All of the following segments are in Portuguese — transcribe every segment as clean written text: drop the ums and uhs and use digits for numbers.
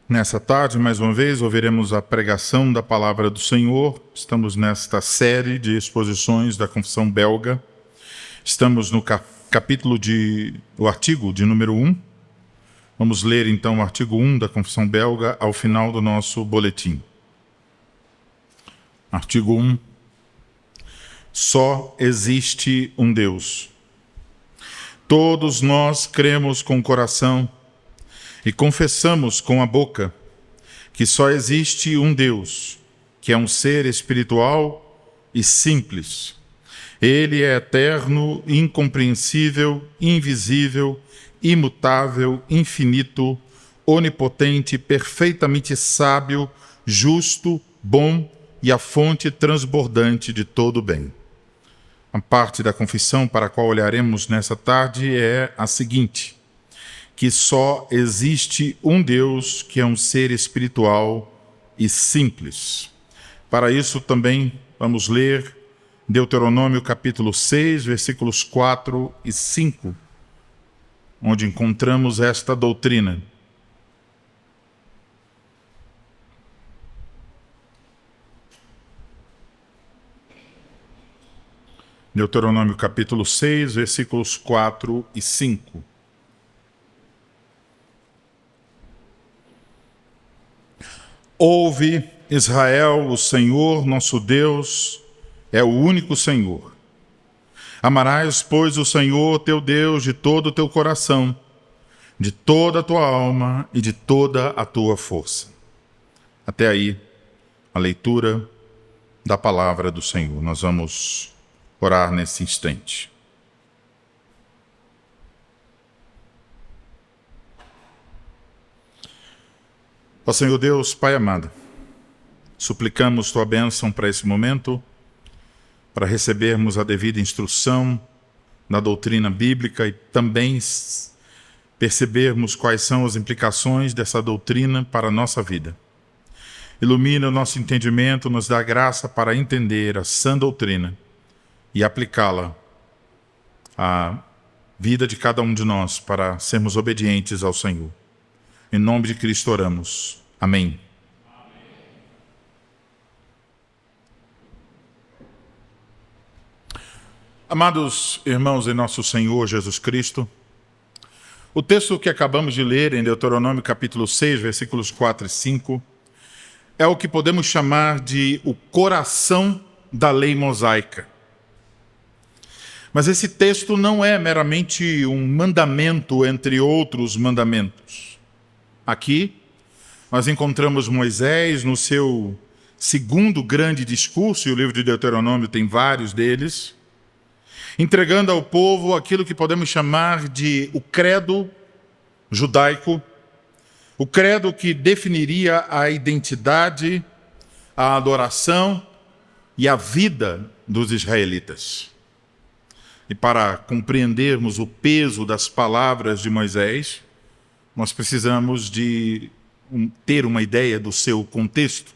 Nessa tarde, mais uma vez, ouviremos a pregação da Palavra do Senhor. Estamos nesta série de exposições da Confissão Belga. Estamos no o artigo de número 1. Vamos ler então o artigo 1 da Confissão Belga ao final do nosso boletim. Artigo 1. Só existe um Deus. Todos nós cremos com o coração e confessamos com a boca que só existe um Deus, que é um ser espiritual e simples. Ele é eterno, incompreensível, invisível, imutável, infinito, onipotente, perfeitamente sábio, justo, bom e a fonte transbordante de todo o bem. A parte da confissão para a qual olharemos nessa tarde é a seguinte: que só existe um Deus, que é um ser espiritual e simples. Para isso também vamos ler Deuteronômio capítulo 6, versículos 4 e 5, onde encontramos esta doutrina. Deuteronômio capítulo 6, versículos 4 e 5. Ouve, Israel, o Senhor, nosso Deus, é o único Senhor. Amarás, pois, o Senhor teu Deus de todo o teu coração, de toda a tua alma e de toda a tua força. Até aí, a leitura da palavra do Senhor. Nós vamos orar nesse instante. Ó Senhor Deus, Pai amado, suplicamos Tua bênção para esse momento, para recebermos a devida instrução na doutrina bíblica e também percebermos quais são as implicações dessa doutrina para a nossa vida. Ilumina o nosso entendimento, nos dá graça para entender a sã doutrina e aplicá-la à vida de cada um de nós para sermos obedientes ao Senhor. Em nome de Cristo oramos. Amém. Amados irmãos em nosso Senhor Jesus Cristo, o texto que acabamos de ler em Deuteronômio capítulo 6, versículos 4 e 5, é o que podemos chamar de o coração da lei mosaica. Mas esse texto não é meramente um mandamento entre outros mandamentos. Aqui, nós encontramos Moisés no seu segundo grande discurso, e o livro de Deuteronômio tem vários deles, entregando ao povo aquilo que podemos chamar de o credo judaico, o credo que definiria a identidade, a adoração e a vida dos israelitas. E para compreendermos o peso das palavras de Moisés, nós precisamos de ter uma ideia do seu contexto.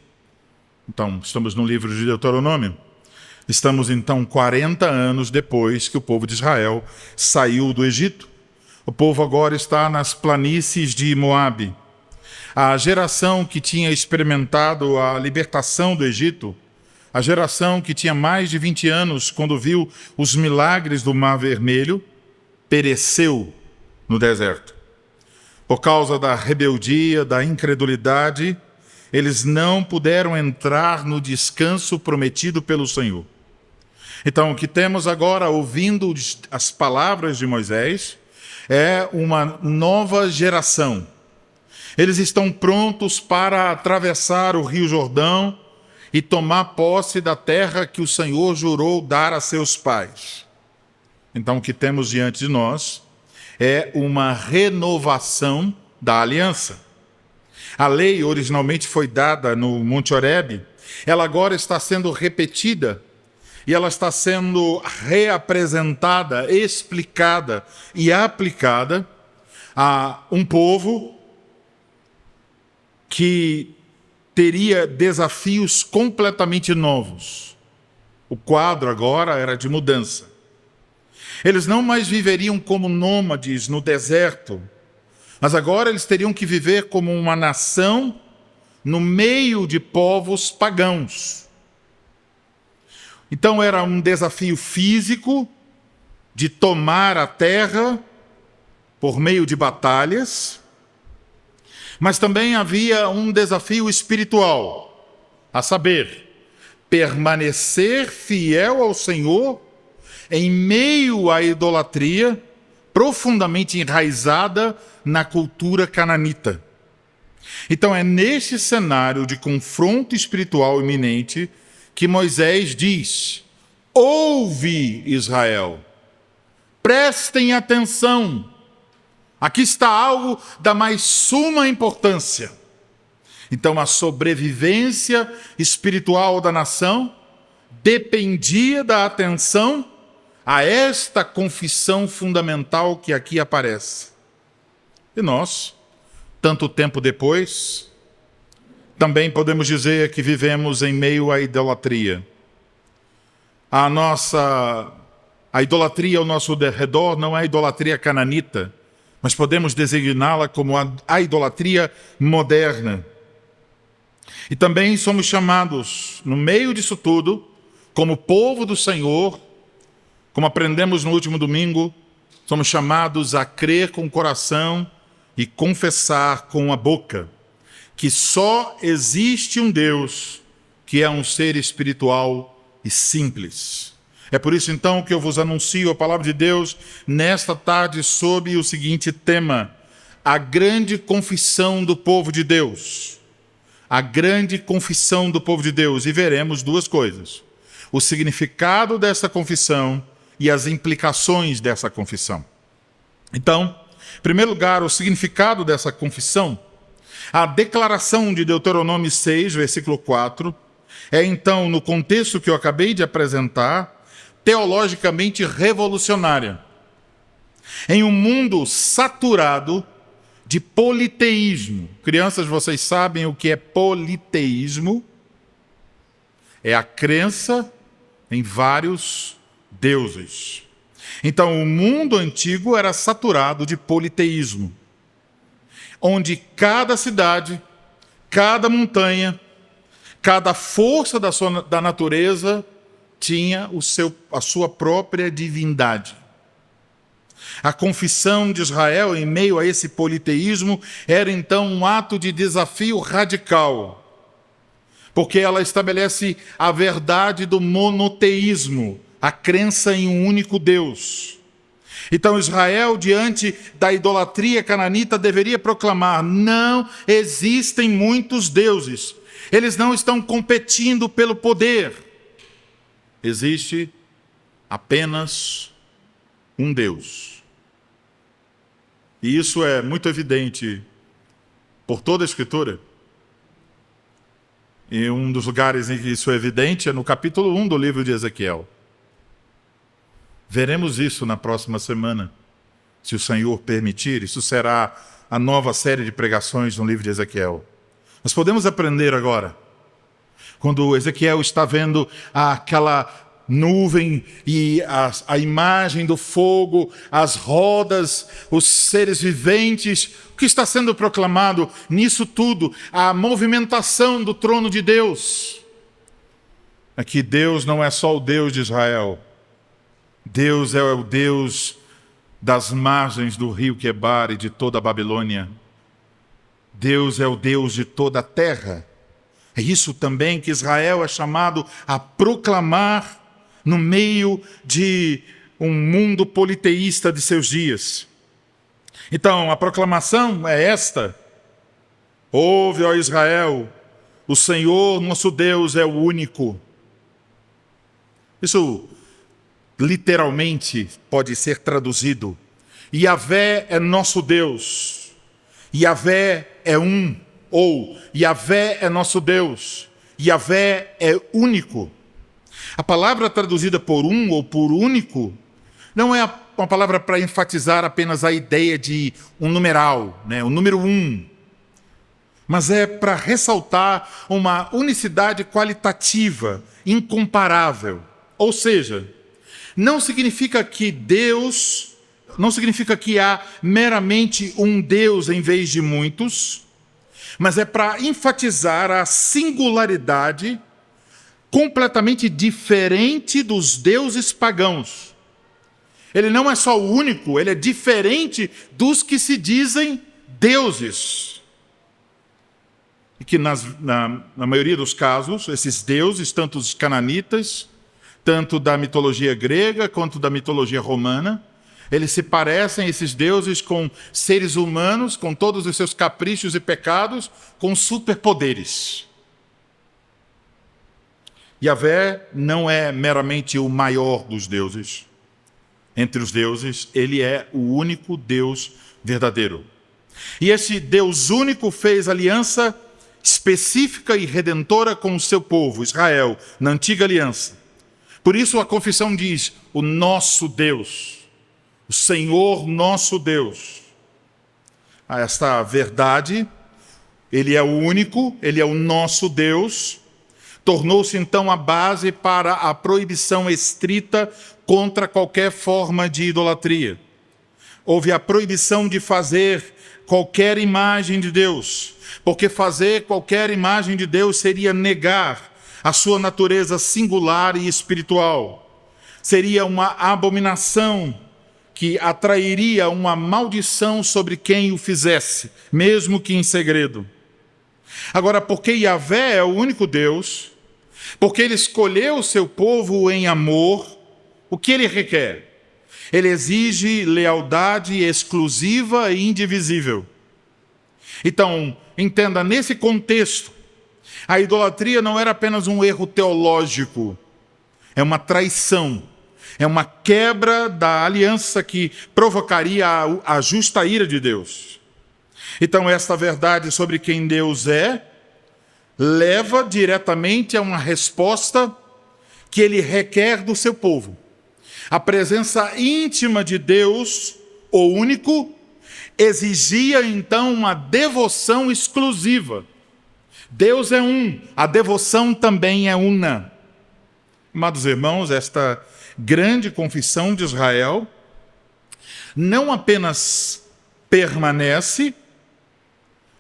Então, estamos no livro de Deuteronômio. Estamos, então, 40 anos depois que o povo de Israel saiu do Egito. O povo agora está nas planícies de Moabe. A geração que tinha experimentado a libertação do Egito, a geração que tinha mais de 20 anos quando viu os milagres do Mar Vermelho, pereceu no deserto. Por causa da rebeldia, da incredulidade, eles não puderam entrar no descanso prometido pelo Senhor. Então, o que temos agora, ouvindo as palavras de Moisés, é uma nova geração. Eles estão prontos para atravessar o Rio Jordão e tomar posse da terra que o Senhor jurou dar a seus pais. Então, o que temos diante de nós é uma renovação da aliança. A lei originalmente foi dada no Monte Horebe, ela agora está sendo repetida e ela está sendo reapresentada, explicada e aplicada a um povo que teria desafios completamente novos. O quadro agora era de mudança. Eles não mais viveriam como nômades no deserto, mas agora eles teriam que viver como uma nação no meio de povos pagãos. Então era um desafio físico de tomar a terra por meio de batalhas, mas também havia um desafio espiritual, a saber, permanecer fiel ao Senhor em meio à idolatria profundamente enraizada na cultura cananita. Então é neste cenário de confronto espiritual iminente que Moisés diz: ouve, Israel, prestem atenção, aqui está algo da mais suma importância. Então a sobrevivência espiritual da nação dependia da atenção a esta confissão fundamental que aqui aparece. E nós, tanto tempo depois, também podemos dizer que vivemos em meio à idolatria. A idolatria ao nosso redor não é a idolatria cananita, mas podemos designá-la como a idolatria moderna. E também somos chamados, no meio disso tudo, como povo do Senhor, como aprendemos no último domingo, somos chamados a crer com o coração e confessar com a boca que só existe um Deus que é um ser espiritual e simples. É por isso então que eu vos anuncio a palavra de Deus nesta tarde sob o seguinte tema: a grande confissão do povo de Deus. A grande confissão do povo de Deus. E veremos duas coisas: o significado dessa confissão e as implicações dessa confissão. Então, em primeiro lugar, o significado dessa confissão. A declaração de Deuteronômio 6, versículo 4, é então, no contexto que eu acabei de apresentar, teologicamente revolucionária. Em um mundo saturado de politeísmo. Crianças, vocês sabem o que é politeísmo? É a crença em vários deuses. Então, o mundo antigo era saturado de politeísmo, onde cada cidade, cada montanha, cada força da natureza tinha a sua própria divindade. A confissão de Israel, em meio a esse politeísmo, era então um ato de desafio radical, porque ela estabelece a verdade do monoteísmo, a crença em um único Deus. Então Israel, diante da idolatria cananita, deveria proclamar: não existem muitos deuses, eles não estão competindo pelo poder. Existe apenas um Deus. E isso é muito evidente por toda a Escritura. E um dos lugares em que isso é evidente é no capítulo 1 do livro de Ezequiel. Veremos isso na próxima semana, se o Senhor permitir. Isso será a nova série de pregações no livro de Ezequiel. Nós podemos aprender agora, quando Ezequiel está vendo aquela nuvem e a imagem do fogo, as rodas, os seres viventes, o que está sendo proclamado nisso tudo? A movimentação do trono de Deus. É que Deus não é só o Deus de Israel. Deus é o Deus das margens do rio Quebar e de toda a Babilônia. Deus é o Deus de toda a terra. É isso também que Israel é chamado a proclamar no meio de um mundo politeísta de seus dias. Então, a proclamação é esta: ouve, ó Israel, o Senhor nosso Deus é o único. Isso literalmente pode ser traduzido: Yahvé é nosso Deus. Yahvé é um, ou Yahvé é nosso Deus. Yahvé é único. A palavra traduzida por um ou por único não é uma palavra para enfatizar apenas a ideia de um numeral, o número 1, mas é para ressaltar uma unicidade qualitativa, incomparável. Ou seja, não significa que há meramente um Deus em vez de muitos, mas é para enfatizar a singularidade completamente diferente dos deuses pagãos. Ele não é só o único, ele é diferente dos que se dizem deuses. E que na maioria dos casos, esses deuses, tanto os cananitas, tanto da mitologia grega quanto da mitologia romana, eles se parecem, esses deuses, com seres humanos, com todos os seus caprichos e pecados, com superpoderes. Yahvé não é meramente o maior dos deuses. Entre os deuses, ele é o único Deus verdadeiro. E esse Deus único fez aliança específica e redentora com o seu povo, Israel, na antiga aliança. Por isso a confissão diz, o nosso Deus, o Senhor nosso Deus. Esta verdade, ele é o único, ele é o nosso Deus, tornou-se então a base para a proibição estrita contra qualquer forma de idolatria. Houve a proibição de fazer qualquer imagem de Deus, porque fazer qualquer imagem de Deus seria negar a sua natureza singular e espiritual. Seria uma abominação que atrairia uma maldição sobre quem o fizesse, mesmo que em segredo. Agora, porque Yahvé é o único Deus, porque ele escolheu o seu povo em amor, o que ele requer? Ele exige lealdade exclusiva e indivisível. Então, entenda, nesse contexto, a idolatria não era apenas um erro teológico, é uma traição, é uma quebra da aliança que provocaria a justa ira de Deus. Então, esta verdade sobre quem Deus é, leva diretamente a uma resposta que ele requer do seu povo. A presença íntima de Deus, o único, exigia então uma devoção exclusiva. Deus é um, a devoção também é una. Amados irmãos, esta grande confissão de Israel não apenas permanece,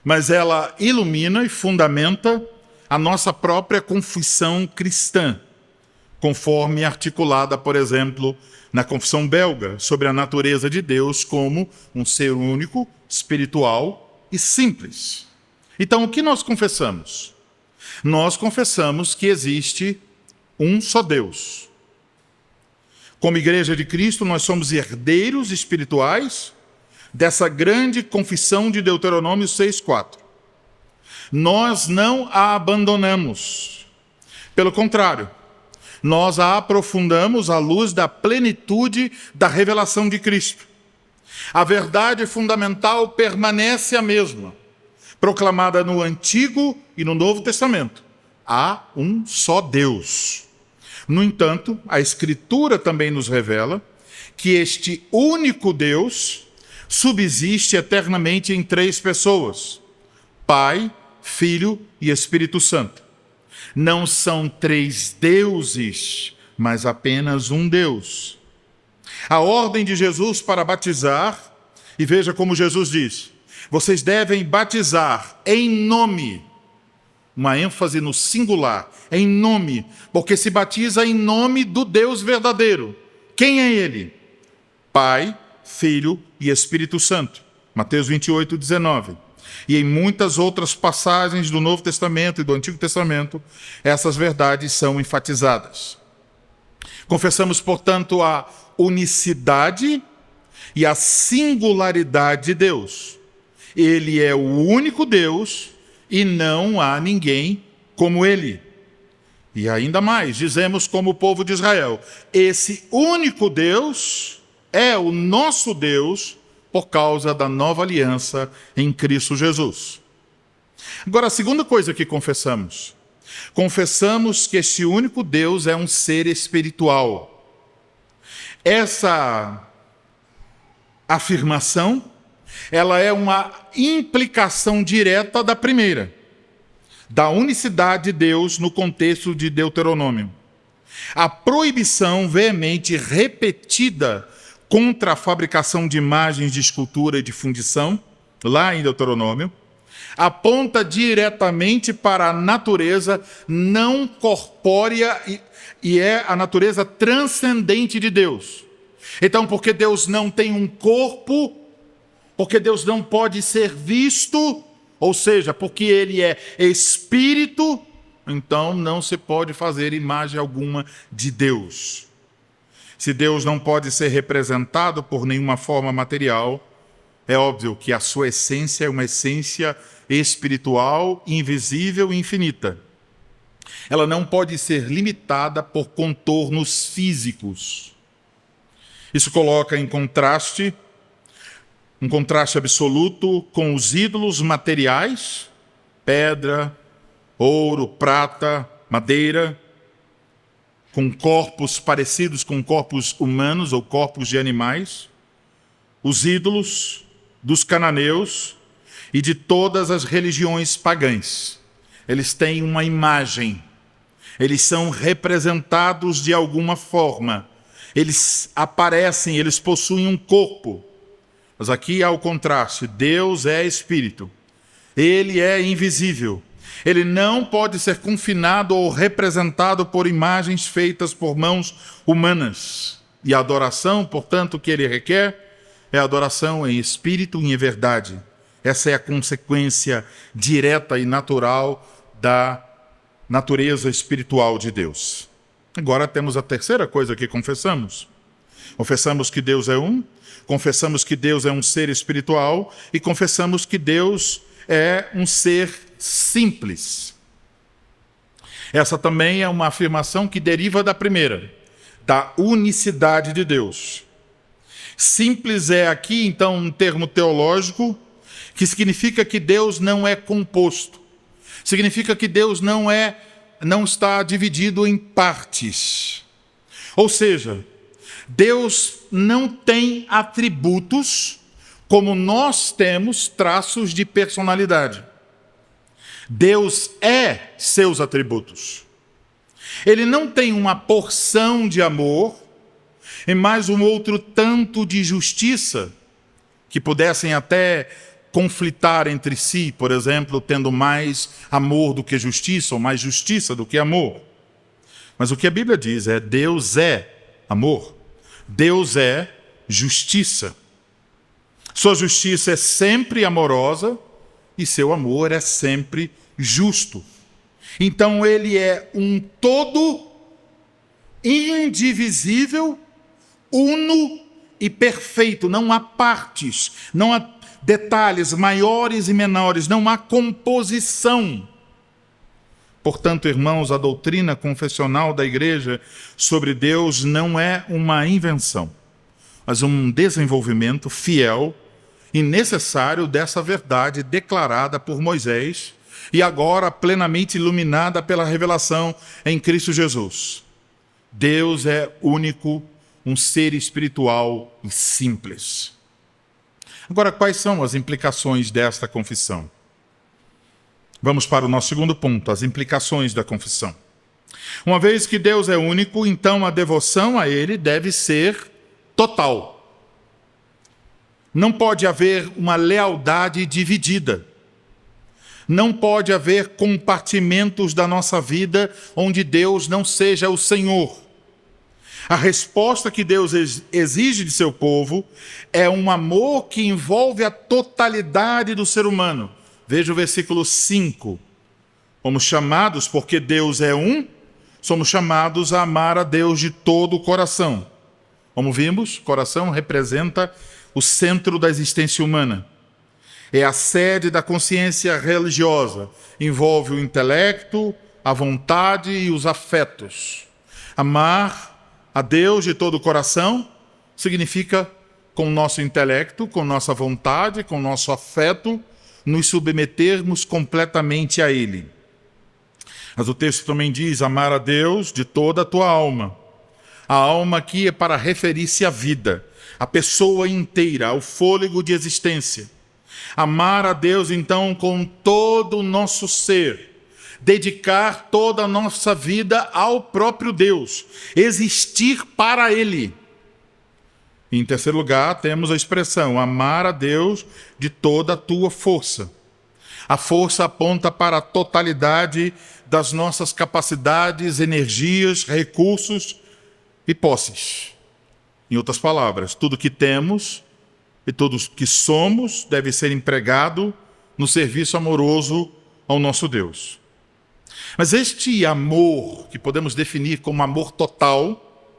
mas ela ilumina e fundamenta a nossa própria confissão cristã, conforme articulada, por exemplo, na confissão belga, sobre a natureza de Deus como um ser único, espiritual e simples. Então, o que nós confessamos? Nós confessamos que existe um só Deus. Como Igreja de Cristo, nós somos herdeiros espirituais dessa grande confissão de Deuteronômio 6:4. Nós não a abandonamos. Pelo contrário, nós a aprofundamos à luz da plenitude da revelação de Cristo. A verdade fundamental permanece a mesma, proclamada no Antigo e no Novo Testamento. Há um só Deus. No entanto, a Escritura também nos revela que este único Deus subsiste eternamente em três pessoas: Pai, Filho e Espírito Santo. Não são três deuses, mas apenas um Deus. A ordem de Jesus para batizar, e veja como Jesus diz: vocês devem batizar em nome, uma ênfase no singular, em nome, porque se batiza em nome do Deus verdadeiro. Quem é Ele? Pai, Filho e Espírito Santo. Mateus 28:19. E em muitas outras passagens do Novo Testamento e do Antigo Testamento, essas verdades são enfatizadas. Confessamos, portanto, a unicidade e a singularidade de Deus. Ele é o único Deus e não há ninguém como Ele. E ainda mais, dizemos como o povo de Israel, esse único Deus é o nosso Deus por causa da nova aliança em Cristo Jesus. Agora, a segunda coisa que confessamos que esse único Deus é um ser espiritual. Essa afirmação, ela é uma implicação direta da primeira, da unicidade de Deus no contexto de Deuteronômio. A proibição veemente repetida contra a fabricação de imagens de escultura e de fundição, lá em Deuteronômio, aponta diretamente para a natureza não corpórea e é a natureza transcendente de Deus. Então, porque Deus não tem um corpo, porque Deus não pode ser visto, ou seja, porque ele é espírito, então não se pode fazer imagem alguma de Deus. Se Deus não pode ser representado por nenhuma forma material, é óbvio que a sua essência é uma essência espiritual, invisível e infinita. Ela não pode ser limitada por contornos físicos. Isso coloca em contraste, um contraste absoluto com os ídolos materiais, pedra, ouro, prata, madeira, com corpos parecidos com corpos humanos ou corpos de animais, os ídolos dos cananeus e de todas as religiões pagãs. Eles têm uma imagem, eles são representados de alguma forma, eles aparecem, eles possuem um corpo. Mas aqui há o contraste: Deus é espírito, ele é invisível, ele não pode ser confinado ou representado por imagens feitas por mãos humanas. E a adoração, portanto, que ele requer é a adoração em espírito e em verdade. Essa é a consequência direta e natural da natureza espiritual de Deus. Agora temos a terceira coisa que confessamos. Confessamos que Deus é um, confessamos que Deus é um ser espiritual e confessamos que Deus é um ser simples. Essa também é uma afirmação que deriva da primeira, da unicidade de Deus. Simples é aqui, então, um termo teológico que significa que Deus não é composto. Significa que Deus não está dividido em partes. Ou seja, Deus não tem atributos como nós temos traços de personalidade. Deus é seus atributos. Ele não tem uma porção de amor e mais um outro tanto de justiça, que pudessem até conflitar entre si, por exemplo, tendo mais amor do que justiça, ou mais justiça do que amor. Mas o que a Bíblia diz é: Deus é amor, Deus é justiça. Sua justiça é sempre amorosa e seu amor é sempre justo. Então ele é um todo indivisível, uno e perfeito. Não há partes, não há detalhes maiores e menores, não há composição. Portanto, irmãos, a doutrina confessional da Igreja sobre Deus não é uma invenção, mas um desenvolvimento fiel e necessário dessa verdade declarada por Moisés e agora plenamente iluminada pela revelação em Cristo Jesus. Deus é único, um ser espiritual e simples. Agora, quais são as implicações desta confissão? Vamos para o nosso segundo ponto, as implicações da confissão. Uma vez que Deus é único, então a devoção a Ele deve ser total. Não pode haver uma lealdade dividida. Não pode haver compartimentos da nossa vida onde Deus não seja o Senhor. A resposta que Deus exige de seu povo é um amor que envolve a totalidade do ser humano. Veja o versículo 5. Fomos chamados, porque Deus é um, somos chamados a amar a Deus de todo o coração. Como vimos, o coração representa o centro da existência humana. É a sede da consciência religiosa. Envolve o intelecto, a vontade e os afetos. Amar a Deus de todo o coração significa, com o nosso intelecto, com nossa vontade, com o nosso afeto, nos submetermos completamente a Ele. Mas o texto também diz: amar a Deus de toda a tua alma. A alma aqui é para referir-se à vida, à pessoa inteira, ao fôlego de existência. Amar a Deus, então, com todo o nosso ser, dedicar toda a nossa vida ao próprio Deus, existir para Ele. Em terceiro lugar, temos a expressão amar a Deus de toda a tua força. A força aponta para a totalidade das nossas capacidades, energias, recursos e posses. Em outras palavras, tudo que temos e tudo que somos deve ser empregado no serviço amoroso ao nosso Deus. Mas este amor, que podemos definir como amor total,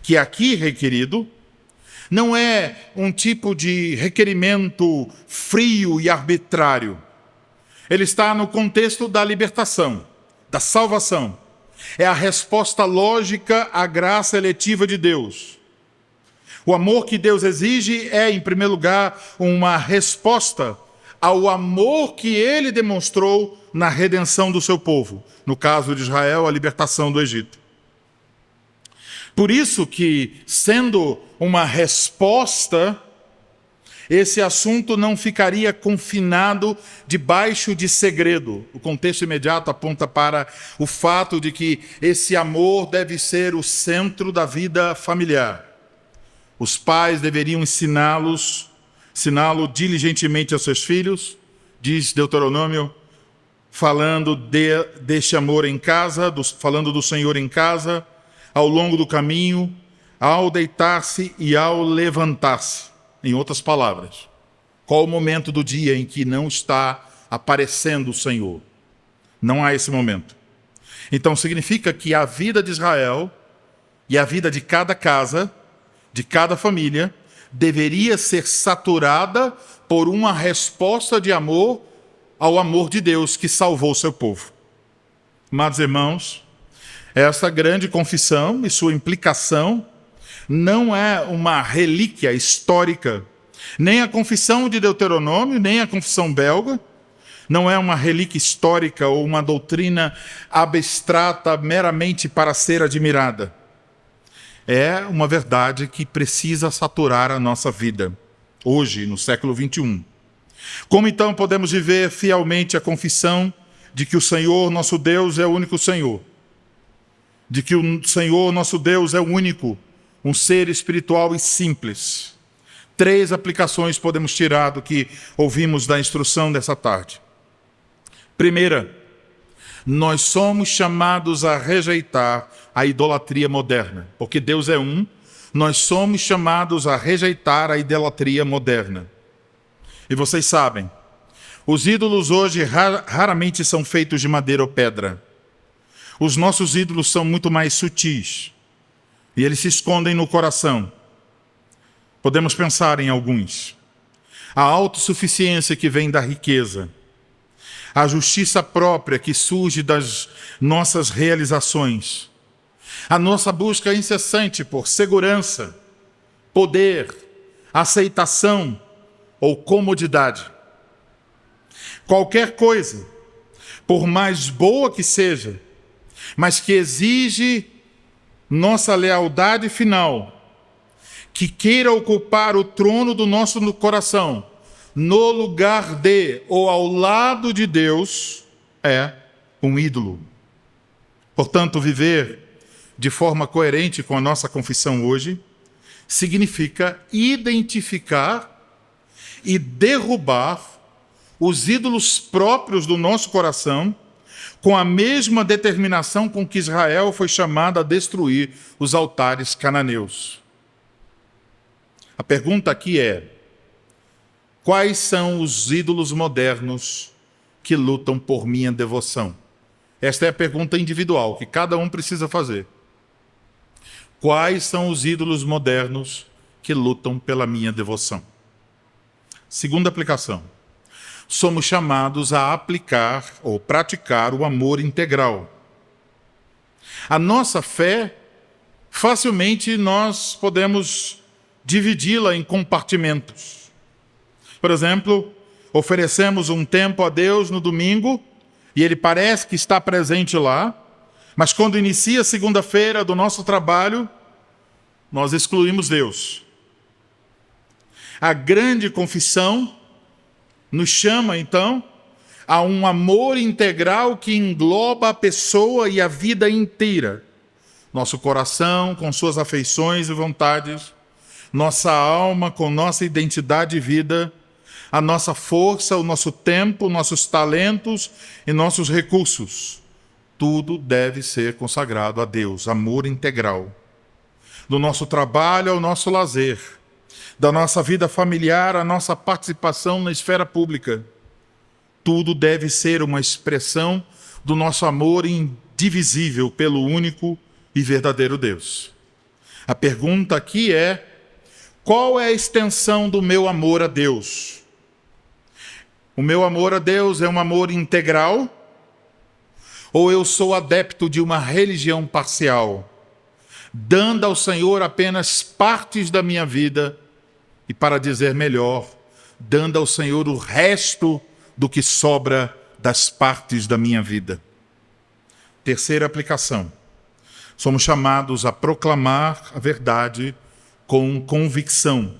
que é aqui requerido, não é um tipo de requerimento frio e arbitrário. Ele está no contexto da libertação, da salvação. É a resposta lógica à graça eletiva de Deus. O amor que Deus exige é, em primeiro lugar, uma resposta ao amor que Ele demonstrou na redenção do seu povo. No caso de Israel, a libertação do Egito. Por isso que, sendo uma resposta, esse assunto não ficaria confinado debaixo de segredo. O contexto imediato aponta para o fato de que esse amor deve ser o centro da vida familiar. Os pais deveriam ensiná-lo diligentemente aos seus filhos, diz Deuteronômio, falando deste amor em casa, falando do Senhor em casa, ao longo do caminho, ao deitar-se e ao levantar-se. Em outras palavras, qual o momento do dia em que não está aparecendo o Senhor? Não há esse momento. Então significa que a vida de Israel e a vida de cada casa, de cada família, deveria ser saturada por uma resposta de amor ao amor de Deus que salvou o seu povo. Amados irmãos, essa grande confissão e sua implicação não é uma relíquia histórica, nem a confissão de Deuteronômio, nem a confissão belga, não é uma relíquia histórica ou uma doutrina abstrata meramente para ser admirada. É uma verdade que precisa saturar a nossa vida, hoje, no século XXI. Como então podemos viver fielmente a confissão de que o Senhor, nosso Deus, é o único Senhor? De que o Senhor, nosso Deus, é o único, um ser espiritual e simples. 3 aplicações podemos tirar do que ouvimos da instrução dessa tarde. Primeira, nós somos chamados a rejeitar a idolatria moderna. Porque Deus é um, nós somos chamados a rejeitar a idolatria moderna. E vocês sabem, os ídolos hoje raramente são feitos de madeira ou pedra. Os nossos ídolos são muito mais sutis. E eles se escondem no coração. Podemos pensar em alguns. A autossuficiência que vem da riqueza. A justiça própria que surge das nossas realizações. A nossa busca incessante por segurança, poder, aceitação ou comodidade. Qualquer coisa, por mais boa que seja, mas que exige nossa lealdade final, que queira ocupar o trono do nosso coração, no lugar de ou ao lado de Deus, é um ídolo. Portanto, viver de forma coerente com a nossa confissão hoje, significa identificar e derrubar os ídolos próprios do nosso coração, com a mesma determinação com que Israel foi chamado a destruir os altares cananeus. A pergunta aqui é: quais são os ídolos modernos que lutam por minha devoção? Esta é a pergunta individual que cada um precisa fazer. Quais são os ídolos modernos que lutam pela minha devoção? Segunda aplicação. Somos chamados a aplicar ou praticar o amor integral. A nossa fé, facilmente nós podemos dividi-la em compartimentos. Por exemplo, oferecemos um tempo a Deus no domingo e Ele parece que está presente lá, mas quando inicia a segunda-feira do nosso trabalho, nós excluímos Deus. A grande confissão nos chama, então, a um amor integral que engloba a pessoa e a vida inteira. Nosso coração com suas afeições e vontades, nossa alma com nossa identidade e vida, a nossa força, o nosso tempo, nossos talentos e nossos recursos. Tudo deve ser consagrado a Deus, amor integral. Do nosso trabalho ao nosso lazer, da nossa vida familiar à nossa participação na esfera pública. Tudo deve ser uma expressão do nosso amor indivisível pelo único e verdadeiro Deus. A pergunta aqui é: qual é a extensão do meu amor a Deus? O meu amor a Deus é um amor integral? Ou eu sou adepto de uma religião parcial, dando ao Senhor apenas partes da minha vida e, para dizer melhor, dando ao Senhor o resto do que sobra das partes da minha vida? Terceira aplicação. Somos chamados a proclamar a verdade com convicção.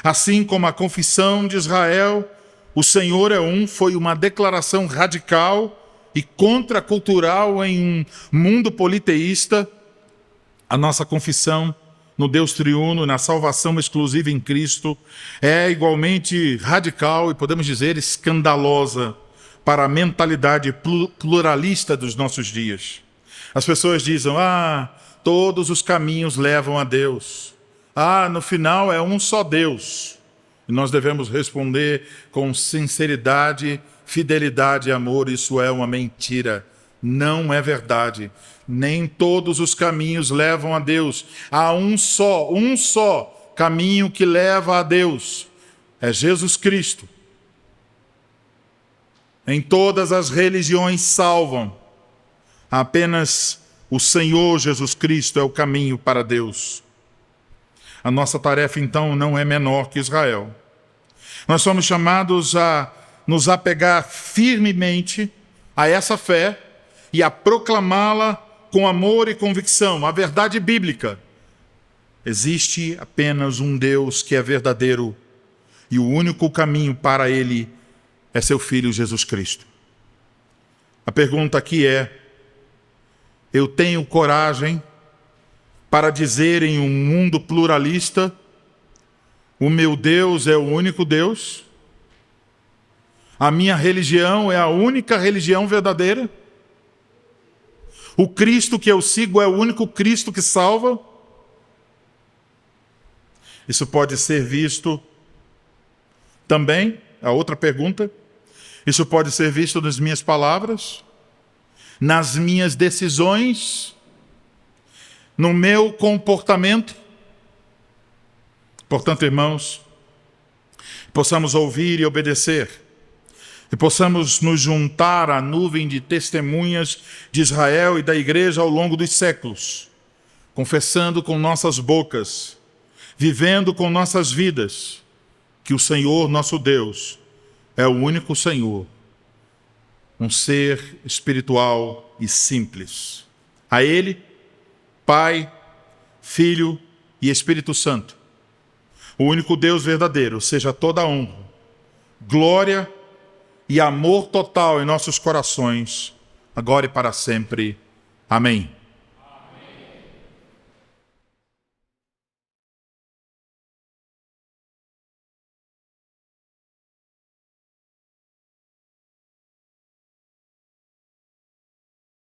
Assim como a confissão de Israel, o Senhor é um, foi uma declaração radical e contracultural em um mundo politeísta, a nossa confissão no Deus triuno, na salvação exclusiva em Cristo, é igualmente radical e, podemos dizer, escandalosa para a mentalidade pluralista dos nossos dias. As pessoas dizem: todos os caminhos levam a Deus. No final é um só Deus. E nós devemos responder com sinceridade, fidelidade e amor: isso é uma mentira. Não é verdade. Nem todos os caminhos levam a Deus. Há um só caminho que leva a Deus. É Jesus Cristo. Em todas as religiões salvam. Apenas o Senhor Jesus Cristo é o caminho para Deus. A nossa tarefa, então, não é menor que Israel. Nós somos chamados a nos apegar firmemente a essa fé e a proclamá-la com amor e convicção, a verdade bíblica. Existe apenas um Deus que é verdadeiro e o único caminho para Ele é seu Filho Jesus Cristo. A pergunta aqui é: eu tenho coragem para dizer em um mundo pluralista: o meu Deus é o único Deus? A minha religião é a única religião verdadeira? O Cristo que eu sigo é o único Cristo que salva? Isso pode ser visto também, a outra pergunta, isso pode ser visto nas minhas palavras, nas minhas decisões, no meu comportamento. Portanto, irmãos, possamos ouvir e obedecer, e possamos nos juntar à nuvem de testemunhas de Israel e da igreja ao longo dos séculos, confessando com nossas bocas, vivendo com nossas vidas, que o Senhor nosso Deus é o único Senhor, um ser espiritual e simples. A Ele, Pai, Filho e Espírito Santo, o único Deus verdadeiro, seja toda a honra, glória e amor total em nossos corações, agora e para sempre. Amém.